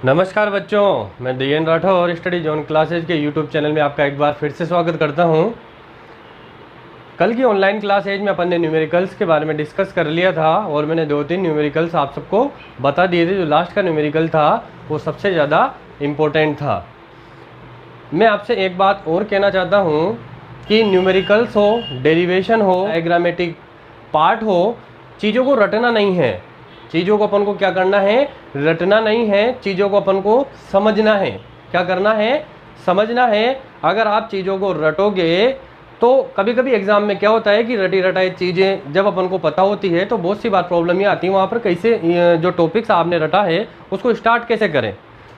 नमस्कार बच्चों, मैं DN Rathore study zone classes के यूट्यूब चैनल में आपका एक बार फिर से स्वागत करता हूं। कल की ऑनलाइन क्लासेज में अपन ने न्यूमेरिकल्स के बारे में डिस्कस कर लिया था और मैंने 2-3 न्यूमेरिकल्स आप सबको बता दिए थे। जो लास्ट का न्यूमेरिकल था वो सबसे ज़्यादा इम्पोर्टेंट था। मैं आपसे एक बात और कहना चाहता हूँ कि न्यूमेरिकल्स हो, डेरिवेशन हो, डायग्रामेटिक पार्ट हो, चीज़ों को रटना नहीं है। चीज़ों को अपन को क्या करना है? रटना नहीं है, चीज़ों को अपन को समझना है। क्या करना है? समझना है। अगर आप चीज़ों को रटोगे तो कभी कभी एग्जाम में क्या होता है कि रटी रटाई चीज़ें जब अपन को पता होती है तो बहुत सी बार प्रॉब्लम ये आती है वहाँ पर कैसे जो टॉपिक्स आपने रटा है उसको स्टार्ट कैसे करें।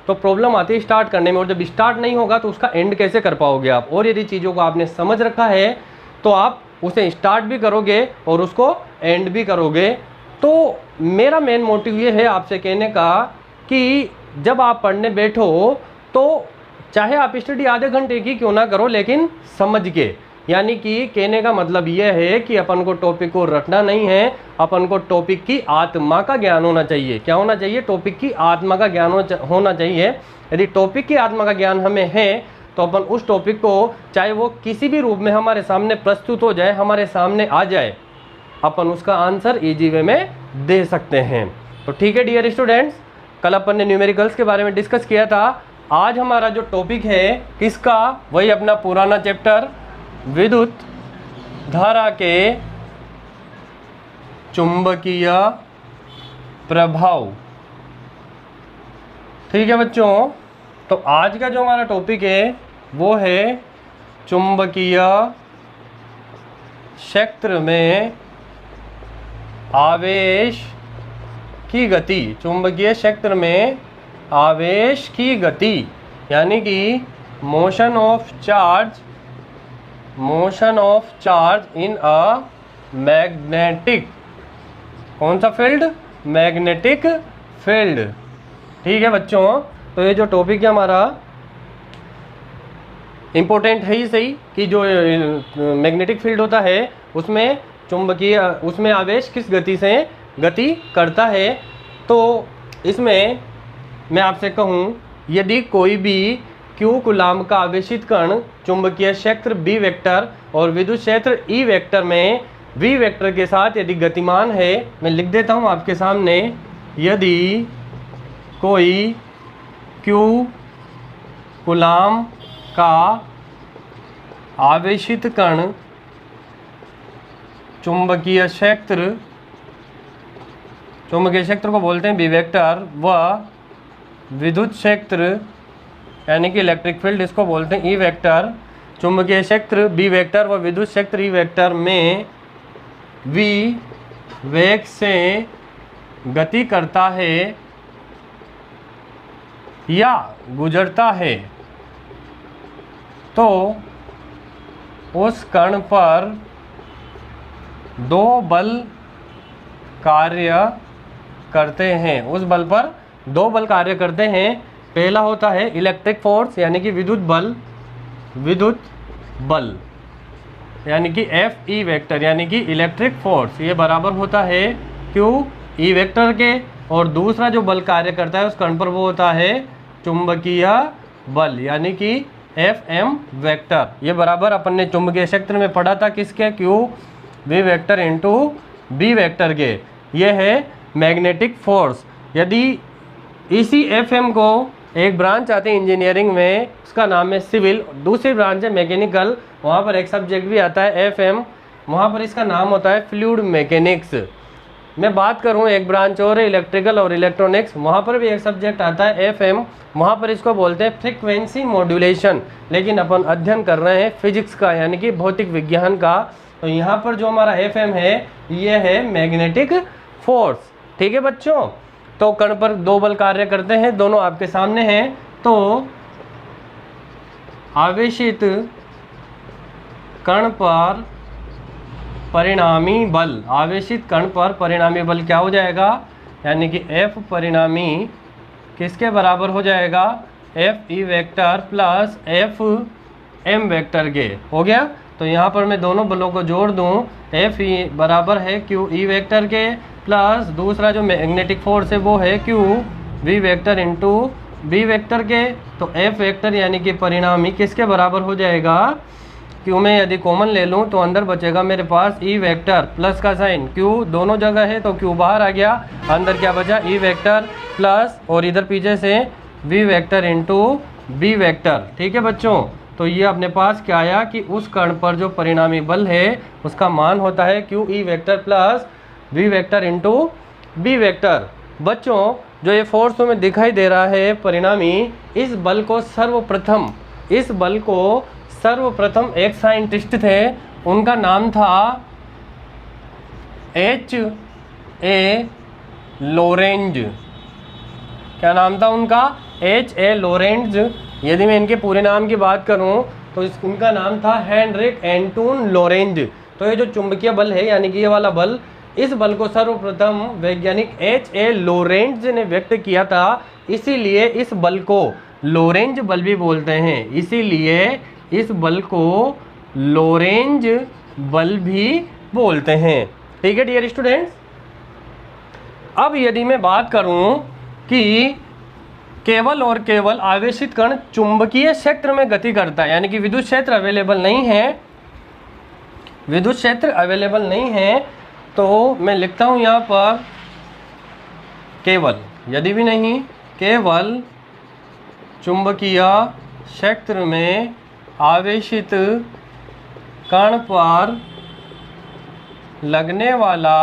तो प्रॉब्लम आती है स्टार्ट करने में, और जब स्टार्ट नहीं होगा तो उसका एंड कैसे कर पाओगे आप। और यदि चीज़ों को आपने समझ रखा है तो आप उसे स्टार्ट भी करोगे और उसको एंड भी करोगे। तो मेरा मेन मोटिव ये है आपसे कहने का कि जब आप पढ़ने बैठो तो चाहे आप स्टडी आधे घंटे की क्यों ना करो, लेकिन समझ के। यानी कि कहने का मतलब यह है कि अपन को टॉपिक को रटना नहीं है, अपन को टॉपिक की आत्मा का ज्ञान होना चाहिए। क्या होना चाहिए? टॉपिक की आत्मा का ज्ञान होना चाहिए। यदि टॉपिक की आत्मा का ज्ञान हमें है तो अपन उस टॉपिक को चाहे वो किसी भी रूप में हमारे सामने प्रस्तुत हो जाए, हमारे सामने आ जाए, अपन उसका आंसर इजी वे में दे सकते हैं। तो ठीक है डियर स्टूडेंट्स, कल अपन ने न्यूमेरिकल्स के बारे में डिस्कस किया था। आज हमारा जो टॉपिक है किसका? वही अपना पुराना चैप्टर विद्युत धारा के चुंबकीय प्रभाव। ठीक है बच्चों, तो आज का जो हमारा टॉपिक है वो है चुंबकीय क्षेत्र में आवेश की गति। चुंबकीय क्षेत्र में आवेश की गति यानी कि motion of charge in a magnetic, कौन सा फील्ड? Magnetic field. ठीक है बच्चों, तो ये जो टॉपिक है हमारा इम्पोर्टेंट है ही सही कि जो मैग्नेटिक फील्ड होता है उसमें चुंबकीय, उसमें आवेश किस गति से गति करता है। तो इसमें मैं आपसे कहूँ, यदि कोई भी Q कूलाम्ब का आवेशित कण चुंबकीय क्षेत्र B वेक्टर और विद्युत क्षेत्र E वेक्टर में V वेक्टर के साथ यदि गतिमान है, मैं लिख देता हूँ आपके सामने, यदि कोई Q कूलाम्ब का आवेशित कण चुंबकीय क्षेत्र को बोलते हैं बी वेक्टर, व विद्युत क्षेत्र यानी कि इलेक्ट्रिक फील्ड इसको बोलते हैं ई वेक्टर। चुंबकीय क्षेत्र बी वेक्टर व विद्युत क्षेत्र ई वेक्टर में वी वेग से गति करता है या गुजरता है तो उस कण पर दो बल कार्य करते हैं। उस बल पर दो बल कार्य करते हैं। पहला होता है इलेक्ट्रिक फोर्स यानी कि विद्युत बल यानी कि एफ ई वेक्टर यानी कि इलेक्ट्रिक फोर्स, ये बराबर होता है क्यू ई वेक्टर के। और दूसरा जो बल कार्य करता है उस कण पर वो होता है चुंबकीय बल यानी कि एफ एम वेक्टर। ये बराबर अपन ने चुंबकीय क्षेत्र में पढ़ा था किसके? Q we vector into B vector के। ये है मैग्नेटिक फोर्स। यदि इसी एफ एम को एक ब्रांच आते हैं इंजीनियरिंग में, उसका नाम है सिविल, दूसरी ब्रांच है मैकेनिकल, वहाँ पर एक सब्जेक्ट भी आता है एफ एम, वहाँ पर इसका नाम होता है फ्लूइड मैकेनिक्स। मैं बात करूँ एक ब्रांच और है इलेक्ट्रिकल और इलेक्ट्रॉनिक्स, वहाँ पर भी एक सब्जेक्ट आता है एफ एम, वहाँ पर इसको बोलते हैं फ्रीक्वेंसी मॉड्यूलेशन। लेकिन अपन अध्ययन कर रहे हैं फिजिक्स का यानी कि भौतिक विज्ञान का। तो यहाँ पर जो हमारा एफ एम है ये है मैग्नेटिक फोर्स। ठीक है बच्चों, तो कण पर दो बल कार्य करते हैं, दोनों आपके सामने हैं। तो आवेशित कण पर परिणामी बल, आवेशित कण पर परिणामी बल क्या हो जाएगा? यानी कि F परिणामी किसके बराबर हो जाएगा? F E vector plus F M vector के। हो गया। तो यहाँ पर मैं दोनों बलों को जोड़ दूँ, एफ ई बराबर है क्यू ई वेक्टर के प्लस दूसरा जो मैग्नेटिक फोर्स है वो है q we vector into B vector के, तो एफ वेक्टर यानी कि परिणामी किसके बराबर हो जाएगा, क्यू में यदि कॉमन ले लूँ तो अंदर बचेगा मेरे पास ई वेक्टर प्लस का साइन, क्यू दोनों जगह है तो क्यू बाहर आ गया, अंदर क्या बचा ई वेक्टर प्लस और इधर पीछे से v vector into B vector. ठीक है बच्चों, तो ये अपने पास क्या आया कि उस कण पर जो परिणामी बल है उसका मान होता है q E vector plus v vector into B vector. बच्चों जो ये फोर्स में दिखाई दे रहा है परिणामी, इस बल को सर्वप्रथम एक साइंटिस्ट थे, उनका नाम था H.A. लोरेंज। क्या नाम था उनका, H.A. लोरेंज। यदि मैं इनके पूरे नाम की बात करूं तो उनका नाम था हेनरिक एंटून लोरेंज। तो ये जो चुंबकीय बल है यानी कि ये वाला बल, इस बल को सर्वप्रथम वैज्ञानिक H.A. लोरेंज ने व्यक्त किया था, इसीलिए इस बल को लोरेंज बल भी बोलते हैं, इसीलिए इस बल को लोरेंज बल भी बोलते हैं। ठीक है डियर स्टूडेंट्स। अब यदि मैं बात करूं कि केवल और केवल आवेशित कण चुंबकीय क्षेत्र में गति करता है, यानी कि विद्युत क्षेत्र अवेलेबल नहीं है, तो मैं लिखता हूं यहां पर केवल, यदि भी नहीं, केवल चुंबकीय क्षेत्र में आवेशित कण पर लगने वाला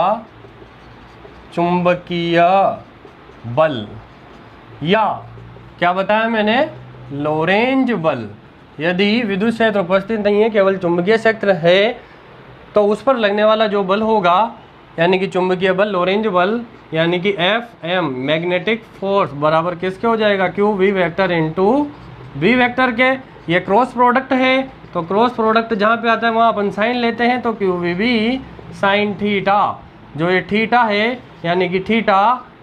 चुंबकीय बल, या क्या बताया मैंने, लोरेंज बल। यदि विद्युत क्षेत्र उपस्थित नहीं है, केवल चुंबकीय क्षेत्र है, तो उस पर लगने वाला जो बल होगा यानी कि चुंबकीय बल, लोरेंज बल, यानी कि एफ एम मैग्नेटिक फोर्स बराबर किसके हो जाएगा, q we vector into v vector के। ये क्रॉस प्रोडक्ट है, तो क्रॉस प्रोडक्ट जहाँ पे आता है वहाँ अपन साइन लेते हैं, तो Q V B sine theta, जो ये थीटा है यानी कि थीटा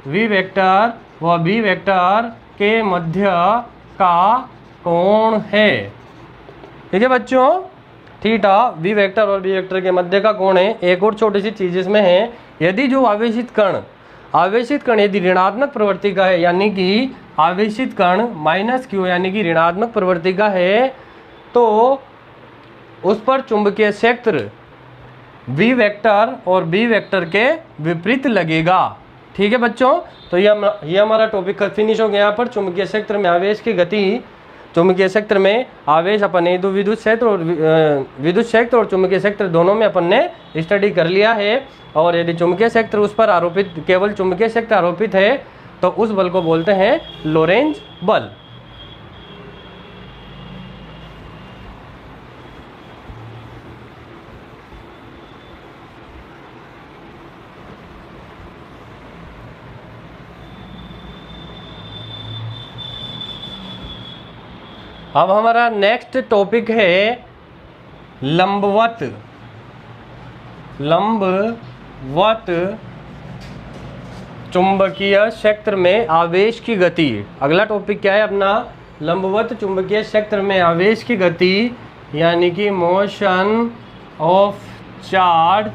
वी वेक्टर व बी वेक्टर के मध्य का कोण है। ठीक है बच्चों, थीटा वी वेक्टर और बी वेक्टर के मध्य का कोण है। एक और छोटी सी चीज़ इसमें है, यदि जो आवेशित कण यदि ऋणात्मक प्रवृत्ति का है, यानी कि आवेशित कण माइनस क्यू यानी कि ऋणात्मक प्रवृत्ति का है, तो उस पर चुंबकीय क्षेत्र वी वेक्टर और बी वेक्टर के विपरीत लगेगा। ठीक है बच्चों, तो ये हमारा टॉपिक फिनिश हो गया। यहाँ पर चुंबकीय क्षेत्र में आवेश की गति, चुंबकीय क्षेत्र में आवेश अपन ने विद्युत क्षेत्र और चुंबकीय क्षेत्र दोनों में अपन ने स्टडी कर लिया है। और यदि चुंबकीय क्षेत्र उस पर आरोपित, केवल चुंबकीय क्षेत्र आरोपित है, तो उस बल को बोलते हैं लोरेंज बल। अब हमारा नेक्स्ट टॉपिक है लंबवत चुंबकीय क्षेत्र में आवेश की गति। अगला टॉपिक क्या है अपना, लंबवत चुंबकीय क्षेत्र में आवेश की गति, यानी कि motion of charge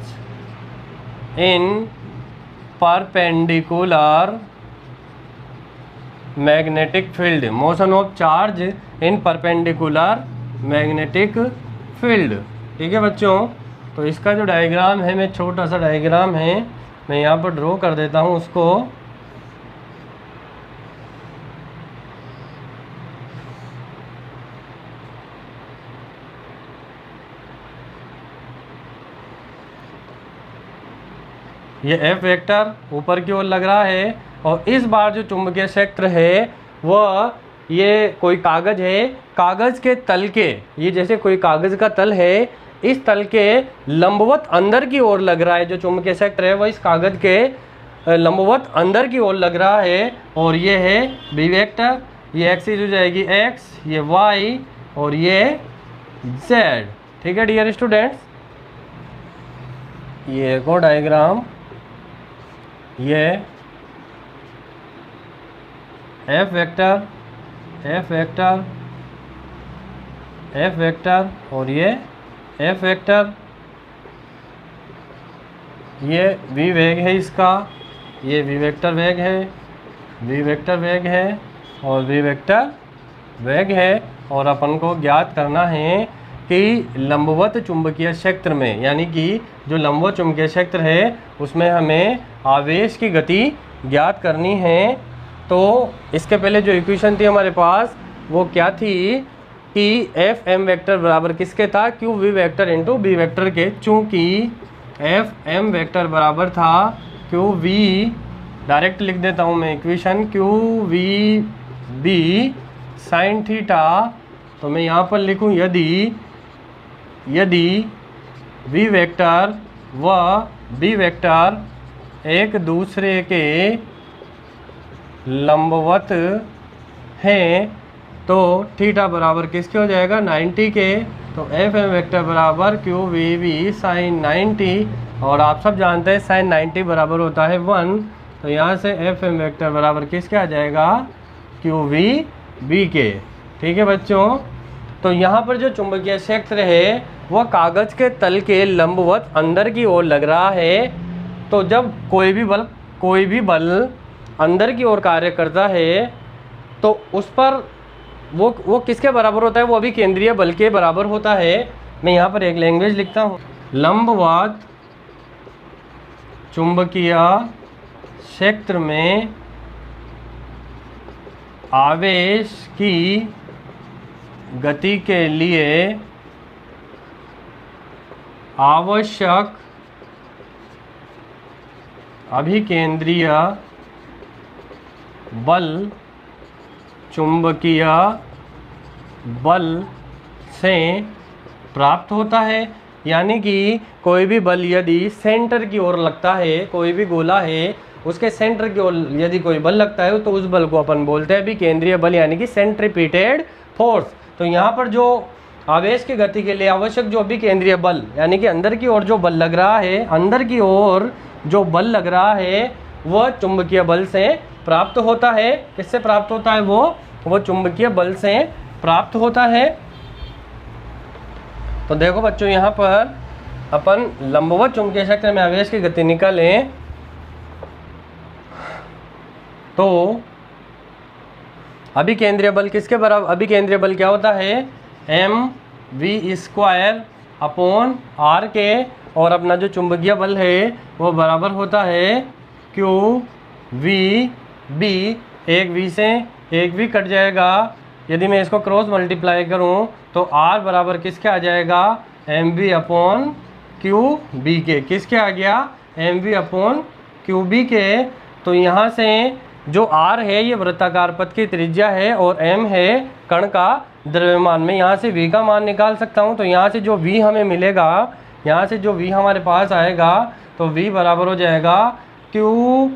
in perpendicular magnetic field, motion of charge in perpendicular magnetic field. ठीक है बच्चों, तो इसका जो डायग्राम है, मैं छोटा सा डायग्राम है, मैं यहाँ पर ड्रॉ कर देता हूँ उसको। ये एफ वेक्टर ऊपर की ओर लग रहा है, और इस बार जो चुंबकीय क्षेत्र है वह, ये कोई कागज है, कागज के तल के, ये जैसे कोई कागज का तल है, इस तल के लंबवत अंदर की ओर लग रहा है। जो चुंबकीय क्षेत्र है वह इस कागज के लंबवत अंदर की ओर लग रहा है, और ये है बी वेक्टर, ये एक्सिस हो जाएगी एक्स, ये वाई और ये जेड। ठीक है डियर स्टूडेंट्स, ये एक और डायग्राम, ये F vector F vector F vector और ये एफ वेक्टर, ये वी वेग है इसका, ये वी वेक्टर वेग है, वी वेक्टर वेग है, और v वेक्टर वेग है। और अपन को ज्ञात करना है कि लंबवत चुंबकीय क्षेत्र में, यानी कि जो लंबवत चुंबकीय क्षेत्र है उसमें हमें आवेश की गति ज्ञात करनी है। तो इसके पहले जो इक्वेशन थी हमारे पास वो क्या थी कि एफ एम वेक्टर बराबर किसके था, Q we vector into B vector के। चूँकि एफ एम वेक्टर बराबर था क्यू वी, डायरेक्ट लिख देता हूँ मैं equation, Q V B sine theta. तो मैं यहाँ पर लिखूँ यदि वी वेक्टर व बी वेक्टर एक दूसरे के लंबवत हैं तो थीटा बराबर किसके हो जाएगा, 90 के। तो एफ एम वेक्टर बराबर क्यू वी बी साइन 90, और आप सब जानते हैं साइन 90 बराबर होता है 1। तो यहाँ से एफ एम वेक्टर बराबर किसके आ जाएगा, क्यू वी बी के। ठीक है बच्चों, तो यहाँ पर जो चुंबकीय क्षेत्र है वह कागज़ के तल के लंबवत अंदर की ओर लग रहा है। तो जब कोई भी बल अंदर की ओर कार्य करता है तो उस पर वो किसके बराबर होता है, वो अभी केंद्रीय बल के बराबर होता है। मैं यहाँ पर एक लैंग्वेज लिखता हूँ, लंबवत चुंबकीय क्षेत्र में आवेश की गति के लिए आवश्यक अभिकेंद्रीय बल चुंबकीय बल से प्राप्त होता है। यानी कि कोई भी बल यदि सेंटर की ओर लगता है, कोई भी गोला है उसके सेंटर की ओर यदि कोई बल लगता है तो उस बल को अपन बोलते हैं अभिकेंद्रीय बल, यानी कि सेंट्रीपिटेड फोर्स। तो यहाँ पर जो आवेश की गति के लिए आवश्यक जो अभिकेंद्रीय बल, यानी कि अंदर की ओर जो बल लग रहा है, अंदर की ओर जो बल लग रहा है वह चुंबकीय बल से प्राप्त होता है। किससे प्राप्त होता है, वो चुंबकीय बल से प्राप्त होता है। तो देखो बच्चों, यहाँ पर अपन लंबवत चुंबकीय क्षेत्र में आवेश की गति निकालें तो अभिकेंद्रीय बल किसके बराबर, अभिकेंद्रीय बल क्या होता है, M V square upon R के। और अपना जो चुंबकीय बल है वो बराबर होता है क्यू वी बी। एक वी से एक वी कट जाएगा, यदि मैं इसको क्रॉस मल्टीप्लाई करूं तो आर बराबर किसके आ जाएगा, M V upon Q B के। किसके आ गया, M V upon Q B के। तो यहाँ से जो आर है ये वृत्ताकार पथ की त्रिज्या है और एम है कण का द्रव्यमान। मैं यहाँ से वी का मान निकाल सकता हूँ। तो यहाँ से जो वी हमें मिलेगा, यहाँ से जो वी हमारे पास आएगा तो वी बराबर हो जाएगा Q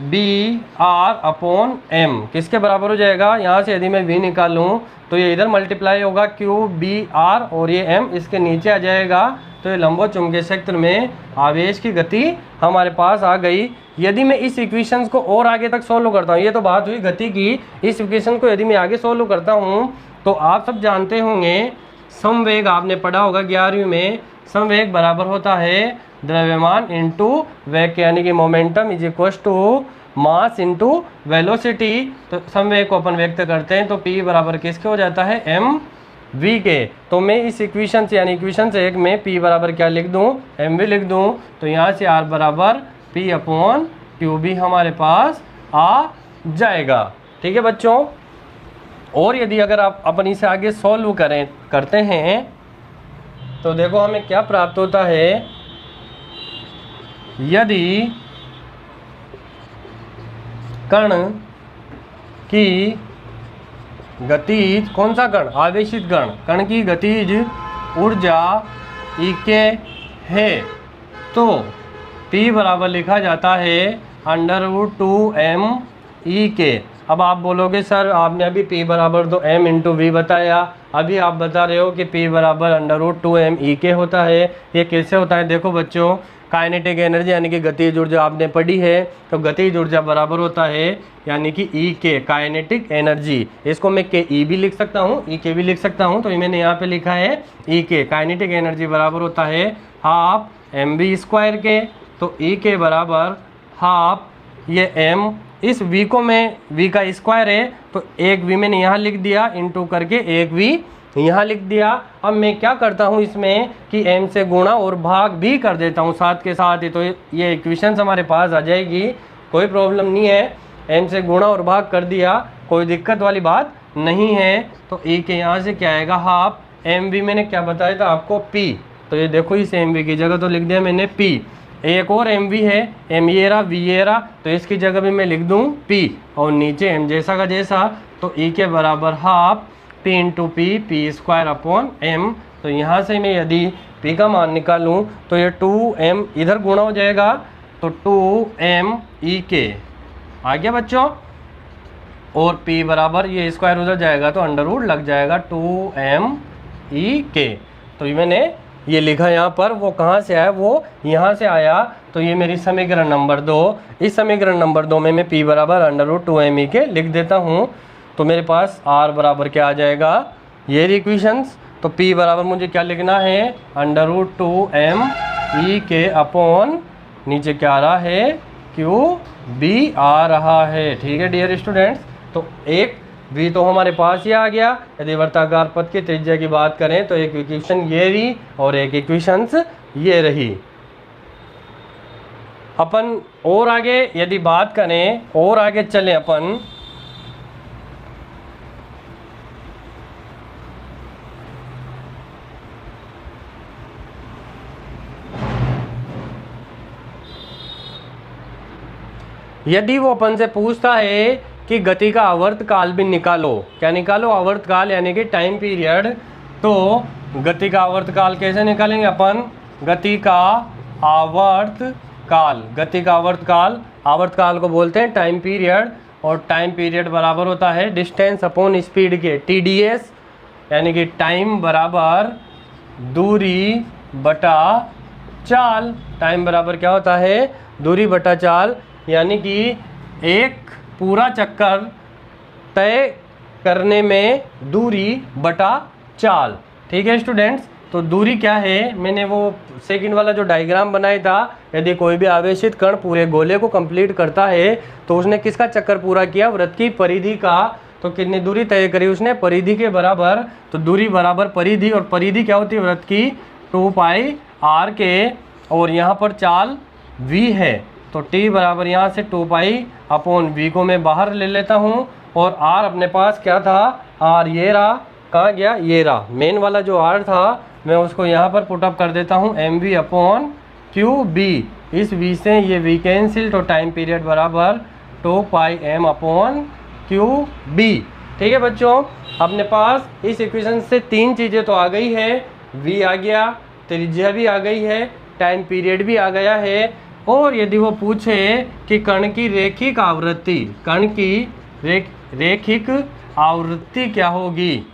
B R upon M. किसके बराबर हो जाएगा, यहाँ से यदि मैं वी निकालूँ तो ये इधर मल्टीप्लाई होगा क्यू बी आर और ये एम इसके नीचे आ जाएगा। तो ये लंबवत चुंबकीय क्षेत्र में आवेश की गति हमारे पास आ गई। यदि मैं इस इक्वेशंस को और आगे तक सॉल्व करता हूँ, ये तो बात हुई गति की, इस इक्वेशन को यदि मैं आगे सॉल्व करता हूँ तो आप सब जानते होंगे समवेग, आपने पढ़ा होगा 11वीं में, समवेग बराबर होता है द्रव्यमान इंटू वेग, यानी कि momentum is equal to mass into velocity. तो समवेग को अपन व्यक्त करते हैं तो P बराबर किसके हो जाता है, एम वी के। तो मैं इस इक्वेशन से, यानी इक्वेशन से एक में P बराबर क्या लिख दूं, एम वी लिख दूं। तो यहाँ से R बराबर P अपॉन क्यू बी हमारे पास आ जाएगा। ठीक है बच्चों, और यदि अगर आप अपन इसे आगे सॉल्व करते हैं तो देखो हमें क्या प्राप्त होता है। यदि कण की गतिज, कौन सा कण, आवेशित कण की गतिज ऊर्जा E के है तो P बराबर लिखा जाता है √2m E के। अब आप बोलोगे सर आपने अभी P बराबर तो m इंटू वी बताया, अभी आप बता रहे हो कि P बराबर √2m E के होता है। ये कैसे होता है, देखो बच्चों, काइनेटिक एनर्जी यानी कि गतिज ऊर्जा आपने पढ़ी है, तो गतिज ऊर्जा बराबर होता है यानी कि E के, काइनेटिक एनर्जी। इसको मैं के ई भी लिख सकता हूँ, E के भी लिख सकता हूँ, तो मैंने यहाँ पे लिखा है E के। काइनेटिक एनर्जी बराबर होता है हाफ एम बी स्क्वायर के। तो E के बराबर हाफ ये m इस v को मैं v का स्क्वायर है तो एक v मैंने यहाँ लिख दिया इंटू करके एक v यहाँ लिख दिया। अब मैं क्या करता हूँ इसमें कि m से गुणा और भाग भी कर देता हूँ साथ के साथ ही, तो ये इक्वेशंस हमारे पास आ जाएगी, कोई प्रॉब्लम नहीं है। m से गुणा और भाग कर दिया, कोई दिक्कत वाली बात नहीं है। तो e के यहाँ से क्या आएगा हाफ mv, मैंने क्या बताया था आपको p, तो ये देखो इस mv की जगह तो लिख दिया मैंने p। एक और mv है, m ये रहा v ये रहा, तो इसकी जगह भी मैं लिख दूँ p और नीचे m जैसा का जैसा, तो e के बराबर half p into P square upon m। तो यहाँ से मैं यदि p का मान निकालूँ तो ये 2m इधर गुणा हो जाएगा, तो 2m e के आ गया बच्चों, और p बराबर ये स्क्वायर उधर जाएगा तो अंडर रूट लग जाएगा 2m e के। तो ये मैंने ये लिखा यहाँ पर, वो कहाँ से आया, वो यहाँ से आया। तो ये मेरी समीकरण नंबर 2। इस समीकरण नंबर 2 में मैं p बराबर अंडर रूट 2m e के लिख देता हूँ। तो मेरे पास r बराबर क्या आ जाएगा, ये इक्वेशंस। तो p बराबर मुझे क्या लिखना है, अंडर रूट 2m e के अपॉन नीचे क्या आ रहा है, q b आ रहा है। ठीक है डियर स्टूडेंट्स, तो एक v तो हमारे पास ही आ गया। यदि वर्ताकार पथ की त्रिज्या की बात करें तो एक इक्वेशन ये रही और एक इक्वेशंस ये रही। अपन और आगे यदि बात करें, और आगे चलें अपन, यदि वो अपन से पूछता है कि गति का आवर्त काल भी निकालो, क्या निकालो, आवर्त काल यानी कि टाइम पीरियड। तो गति का आवर्त काल कैसे निकालेंगे अपन, गति का आवर्त काल, गति का आवर्त काल, आवर्त काल को बोलते हैं टाइम पीरियड, और टाइम पीरियड बराबर होता है डिस्टेंस अपॉन स्पीड के, TDS, यानी कि टाइम बराबर दूरी बटा चाल। टाइम बराबर क्या होता है, दूरी बटा चाल, यानी कि एक पूरा चक्कर तय करने में दूरी बटा चाल। ठीक है स्टूडेंट्स, तो दूरी क्या है, मैंने वो सेकंड वाला जो डायग्राम बनाया था, यदि कोई भी आवेशित कण पूरे गोले को कंप्लीट करता है तो उसने किसका चक्कर पूरा किया, वृत्त की परिधि का। तो कितनी दूरी तय करी उसने, परिधि के बराबर। तो दूरी बराबर परिधि, और परिधि क्या होती है वृत्त की, 2πr के, और यहाँ पर चाल v है। तो t बराबर यहाँ से 2π अपॉन v को मैं बाहर ले लेता हूँ, और r अपने पास क्या था, r ये रहा, कहाँ गया, ये रहा, मेन वाला जो r था मैं उसको यहाँ पर पुटअप कर देता हूँ mv अपॉन qb। इस v से ये v कैंसिल, तो टाइम पीरियड बराबर 2πm अपॉन qb। ठीक है बच्चों, अपने पास इस इक्वेशन से तीन चीज़ें तो आ गई है, v आ गया, त्रिज्या भी आ गई है, टाइम पीरियड भी आ गया है। और यदि वो पूछे कि कण की रैखिक आवृत्ति, कण की रैखिक आवृत्ति क्या होगी,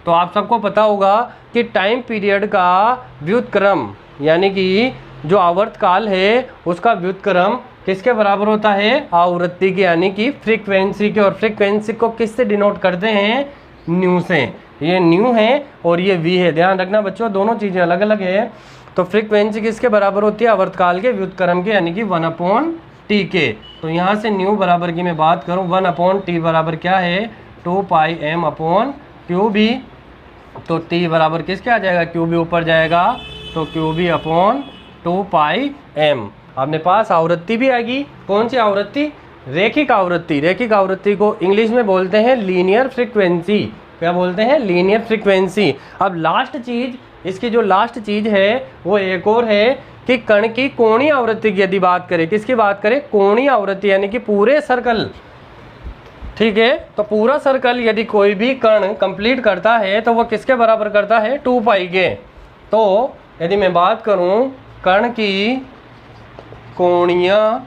तो आप सबको पता होगा कि टाइम पीरियड का व्युत्क्रम, यानी कि जो आवर्त काल है उसका व्युत्क्रम किसके बराबर होता है, आवृत्ति के, यानी कि फ्रीक्वेंसी के। और फ्रीक्वेंसी को किससे डिनोट करते हैं, न्यू से। ये न्यू है और ये वी है, ध्यान रखना बच्चों, दोनों चीज़ें अलग अलग है। तो फ्रीक्वेंसी किसके बराबर होती है, आवर्तकाल के व्युत्क्रम के, यानी कि 1/t के। तो यहाँ से न्यू बराबर की मैं बात करूँ, 1/t बराबर क्या है, 2πm अपॉन qb। तो t बराबर किसके आ जाएगा, qb ऊपर जाएगा, तो qb अपॉन 2πm। अपने पास आवृत्ति भी आएगी, कौन सी आवृत्ति, रैखिक आवृत्ति। रैखिक आवृत्ति को इंग्लिश में बोलते हैं लीनियर फ्रीक्वेंसी। क्या बोलते हैं, लीनियर फ्रीक्वेंसी। अब लास्ट चीज़, इसकी जो लास्ट चीज़ है वो एक और है कि कण की कोणीय आवृत्ति की यदि बात करें, किसकी बात करें, कोणीय आवृत्ति, यानी कि पूरे सर्कल। ठीक है, तो पूरा सर्कल यदि कोई भी कण कंप्लीट करता है तो वो किसके बराबर करता है, 2π के। तो यदि मैं बात करूं कण की कोणीय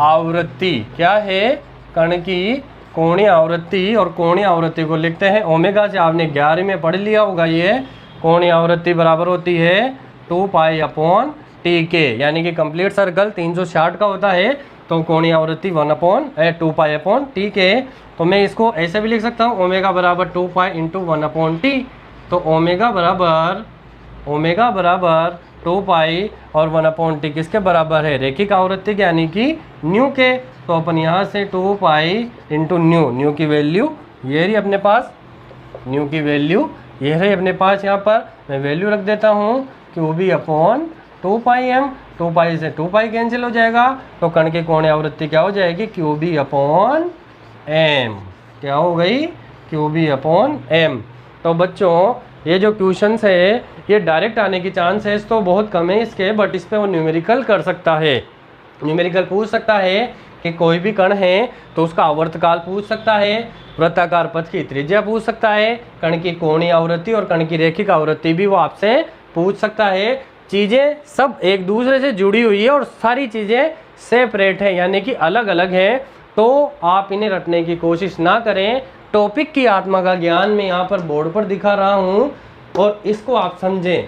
आवृत्ति क्या है, कण की कोणीय आवृत्ति, और कोणीय आवृत्ति को लिखते हैं ओमेगा से, आपने 11वीं में पढ़ लिया होगा। ये कोणीय आवृत्ति बराबर होती है 2π अपॉन t के, यानी कि कंप्लीट सर्कल 360 का होता है, तो कोणीय आवृत्ति 2π अपॉन t के। तो मैं इसको ऐसे भी लिख सकता हूँ, ओमेगा बराबर 2π इंटू 1/t। तो ओमेगा बराबर 2π और 1/t किसके बराबर है, रैखिक आवृत्ति के, यानी कि न्यू के। तो अपन यहाँ से 2 पाई इंटू न्यू, न्यू की वैल्यू ये रही अपने पास, न्यू की वैल्यू ये रही अपने पास। यहाँ पर मैं वैल्यू रख देता हूँ क्यू बी अपॉन 2 पाई एम, 2 पाई से 2 पाई कैंसिल हो जाएगा, तो कण की कोणीय आवृत्ति क्या हो जाएगी, क्यू बी अपॉन एम। क्या हो गई, क्यू बी अपॉन एम। तो बच्चों ये जो क्वेश्चंस है ये डायरेक्ट आने की चांसेस तो बहुत कम है इसके, बट इस पे वो न्यूमेरिकल कर सकता है, न्यूमेरिकल पूछ सकता है कि कोई भी कण है तो उसका आवर्तकाल पूछ सकता है, वृत्ताकार पथ की त्रिज्या पूछ सकता है, कण की कोणीय आवृत्ति और कण की रैखिक आवृत्ति भी वो आपसे पूछ सकता है। चीज़ें सब एक दूसरे से जुड़ी हुई है और सारी चीज़ें सेपरेट है, यानी कि अलग अलग है, तो आप इन्हें रटने की कोशिश ना करें। टॉपिक की आत्मा का ज्ञान मैं यहाँ पर बोर्ड पर दिखा रहा हूँ और इसको आप समझें,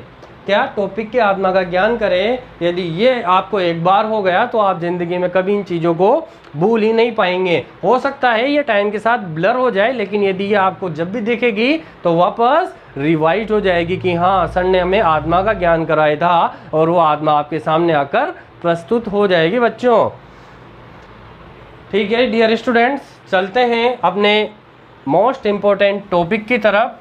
क्या टॉपिक की आत्मा का ज्ञान करें। यदि ये आपको एक बार हो गया तो आप ज़िंदगी में कभी इन चीज़ों को भूल ही नहीं पाएंगे। हो सकता है ये टाइम के साथ ब्लर हो जाए, लेकिन यदि ये आपको जब भी दिखेगी तो वापस रिवाइज हो जाएगी कि हाँ सर ने हमें आत्मा का ज्ञान कराया था, और वो आत्मा आपके सामने आकर प्रस्तुत हो जाएगी बच्चों। ठीक है डियर स्टूडेंट्स, चलते हैं अपने मोस्ट इम्पोर्टेंट टॉपिक की तरफ।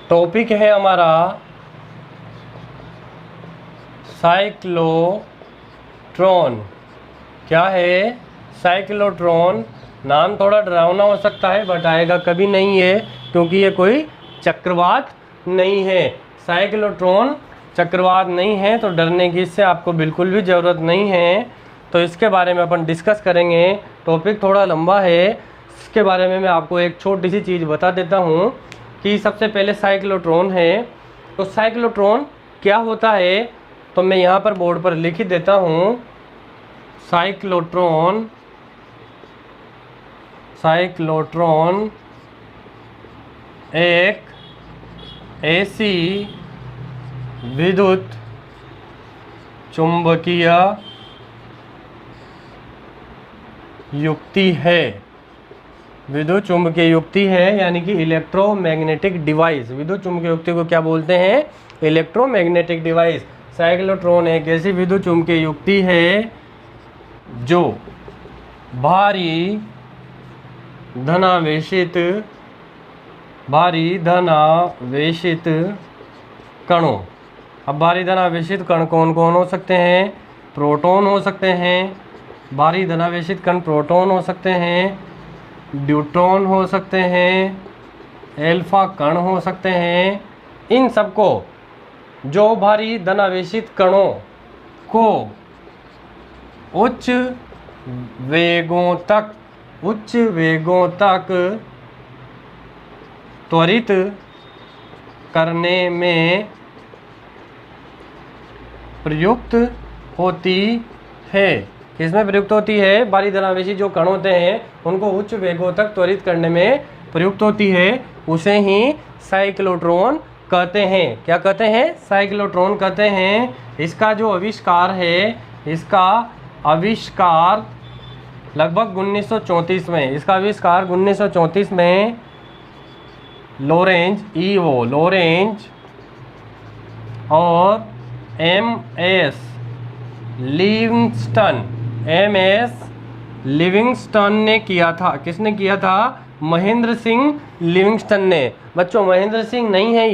टॉपिक है हमारा साइक्लोट्रॉन। क्या है, साइक्लोट्रॉन। नाम थोड़ा डरावना हो सकता है बट आएगा कभी नहीं है, क्योंकि ये कोई चक्रवात नहीं है। साइक्लोट्रॉन चक्रवात नहीं है, तो डरने की इससे आपको बिल्कुल भी ज़रूरत नहीं है। तो इसके बारे में अपन डिस्कस करेंगे। टॉपिक थोड़ा लंबा है, इसके बारे में मैं आपको एक छोटी सी चीज़ बता देता हूँ कि सबसे पहले साइक्लोट्रॉन है। तो साइक्लोट्रॉन क्या होता है, तो मैं यहाँ पर बोर्ड पर लिख ही देता हूँ। साइक्लोट्रॉन, साइक्लोट्रॉन एक ऐसी विद्युत चुंबकीय युक्ति है, विद्युत चुंबकीय युक्ति है, यानी कि इलेक्ट्रोमैग्नेटिक डिवाइस। विद्युत चुंबकीय युक्ति को क्या बोलते हैं, इलेक्ट्रोमैग्नेटिक डिवाइस। साइक्लोट्रॉन एक ऐसी विद्युत चुंबकीय युक्ति है जो भारी धनावेशित कणों, अब भारी धनावेशित कण कौन कौन हो सकते हैं, प्रोटॉन हो सकते हैं, भारी धनावेशित कण प्रोटॉन हो सकते हैं, न्यूट्रॉन हो सकते हैं, एल्फा कण हो सकते हैं। इन सबको, जो भारी धनावेशित कणों को उच्च वेगों तक त्वरित करने में प्रयुक्त होती है। किसमें प्रयुक्त होती है, भारी धनावेशी जो कण होते हैं उनको उच्च वेगों तक त्वरित करने में प्रयुक्त होती है, उसे ही साइक्लोट्रॉन कहते हैं। क्या कहते हैं, साइक्लोट्रॉन कहते हैं। इसका जो आविष्कार है, इसका आविष्कार लगभग 1934 में, इसका आविष्कार 1934 में लॉरेंज और MS लिविंगस्टन ने किया था। किसने किया था, महेंद्र सिंह लिविंगस्टन ने। बच्चों महेंद्र सिंह नहीं है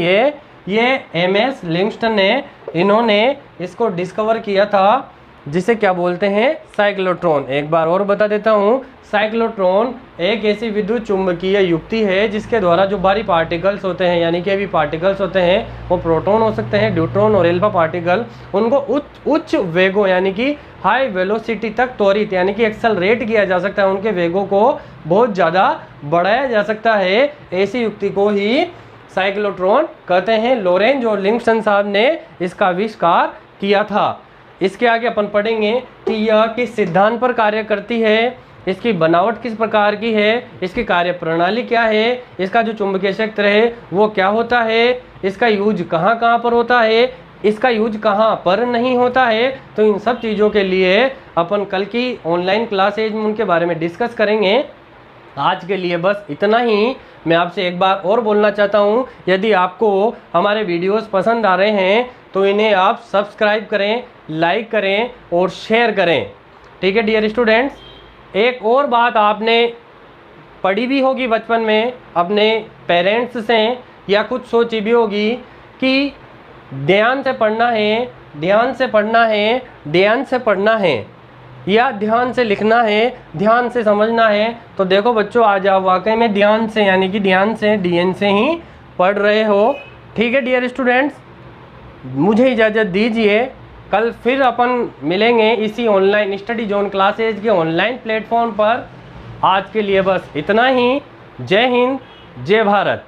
ये MS लिविंगस्टन ने, इन्होंने इसको डिस्कवर किया था, जिसे क्या बोलते हैं, साइक्लोट्रॉन। एक बार और बता देता हूँ, साइक्लोट्रॉन एक ऐसी विद्युत चुंबकीय युक्ति है जिसके द्वारा जो भारी पार्टिकल्स होते हैं, यानी कि अभी पार्टिकल्स होते हैं, वो प्रोटॉन हो सकते हैं, न्यूट्रॉन और एल्फा पार्टिकल, उनको उच्च वेगों यानी कि हाई वेलोसिटी तक त्वरित यानी कि एक्सेलरेट किया जा सकता है, उनके वेगों को बहुत ज़्यादा बढ़ाया जा सकता है। ऐसी युक्ति को ही साइक्लोट्रॉन कहते हैं। लॉरेंज और लिविंगस्टन साहब ने इसका आविष्कार किया था। इसके आगे अपन पढ़ेंगे कि यह किस सिद्धांत पर कार्य करती है, इसकी बनावट किस प्रकार की है, इसकी कार्य प्रणाली क्या है, इसका जो चुंबकीय क्षेत्र है वो क्या होता है, इसका यूज कहाँ कहाँ पर होता है, इसका यूज कहाँ पर नहीं होता है। तो इन सब चीज़ों के लिए अपन कल की ऑनलाइन क्लासेज में उनके बारे में डिस्कस करेंगे। आज के लिए बस इतना ही। मैं आपसे एक बार और बोलना चाहता हूँ, यदि आपको हमारे वीडियोस पसंद आ रहे हैं तो इन्हें आप सब्सक्राइब करें, लाइक करें और शेयर करें। ठीक है डियर स्टूडेंट्स, एक और बात आपने पढ़ी भी होगी बचपन में अपने पेरेंट्स से, या कुछ सोची भी होगी कि ध्यान से पढ़ना है, ध्यान से पढ़ना है, ध्यान से पढ़ना है, या ध्यान से लिखना है, ध्यान से समझना है। तो देखो बच्चों, आज आप वाकई में ध्यान से, यानी कि ध्यान से, DN से ही पढ़ रहे हो। ठीक है डियर स्टूडेंट्स, मुझे इजाज़त दीजिए। कल फिर अपन मिलेंगे इसी ऑनलाइन स्टडी जोन क्लासेज के ऑनलाइन प्लेटफॉर्म पर। आज के लिए बस इतना ही। जय हिंद, जय भारत।